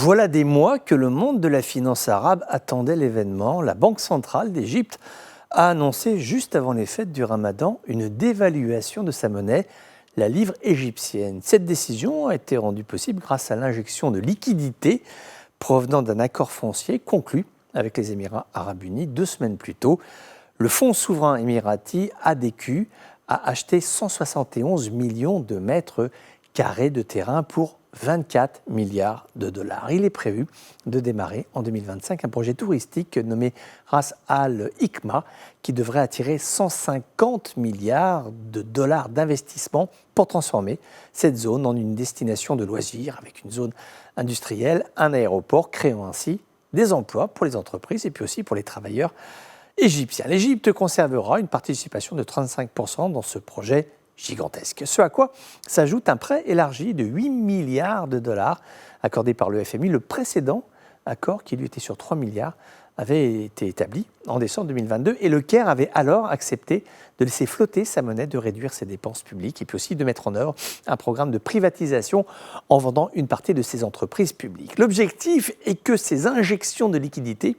Voilà des mois que le monde de la finance arabe attendait l'événement. La Banque centrale d'Égypte a annoncé juste avant les fêtes du Ramadan une dévaluation de sa monnaie, la livre égyptienne. Cette décision a été rendue possible grâce à l'injection de liquidités provenant d'un accord foncier conclu avec les Émirats arabes unis 2 semaines plus tôt. Le fonds souverain émirati ADQ a acheté 171 millions de mètres carrés de terrain pour 24 milliards de dollars. Il est prévu de démarrer en 2025 un projet touristique nommé Ras Al Hikma qui devrait attirer 150 milliards de dollars d'investissement pour transformer cette zone en une destination de loisirs avec une zone industrielle, un aéroport, créant ainsi des emplois pour les entreprises et puis aussi pour les travailleurs égyptiens. L'Égypte conservera une participation de 35% dans ce projet gigantesque. Ce à quoi s'ajoute un prêt élargi de 8 milliards de dollars accordé par le FMI. Le précédent accord, qui lui était sur 3 milliards, avait été établi en décembre 2022 et le Caire avait alors accepté de laisser flotter sa monnaie, de réduire ses dépenses publiques et puis aussi de mettre en œuvre un programme de privatisation en vendant une partie de ses entreprises publiques. L'objectif est que ces injections de liquidités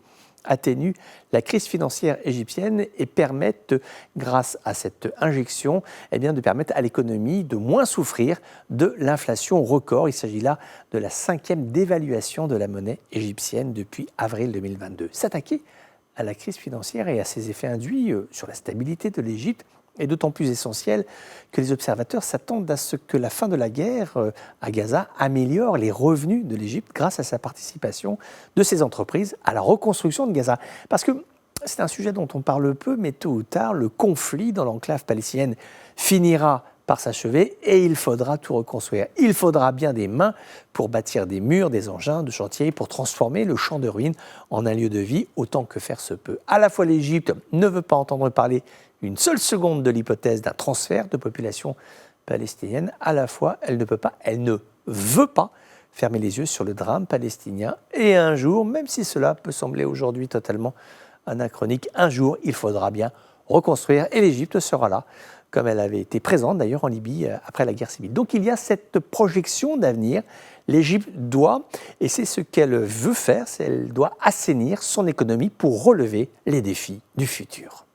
atténuent la crise financière égyptienne et permettent, grâce à cette injection, de permettre à l'économie de moins souffrir de l'inflation record. Il s'agit là de la 5e dévaluation de la monnaie égyptienne depuis avril 2022. S'attaquer à la crise financière et à ses effets induits sur la stabilité de l'Égypte est d'autant plus essentiel que les observateurs s'attendent à ce que la fin de la guerre à Gaza améliore les revenus de l'Égypte grâce à sa participation de ses entreprises à la reconstruction de Gaza. Parce que c'est un sujet dont on parle peu, mais tôt ou tard, le conflit dans l'enclave palestinienne finira par s'achever et il faudra tout reconstruire. Il faudra bien des mains pour bâtir des murs, des engins de chantier, pour transformer le champ de ruines en un lieu de vie autant que faire se peut. À la fois l'Égypte ne veut pas entendre parler une seule seconde de l'hypothèse d'un transfert de population palestinienne, à la fois elle ne veut pas fermer les yeux sur le drame palestinien. Et un jour, même si cela peut sembler aujourd'hui totalement anachronique, un jour il faudra bien reconstruire et l'Égypte sera là, comme elle avait été présente d'ailleurs en Libye après la guerre civile. Donc il y a cette projection d'avenir. L'Égypte doit, et c'est ce qu'elle veut faire, elle doit assainir son économie pour relever les défis du futur.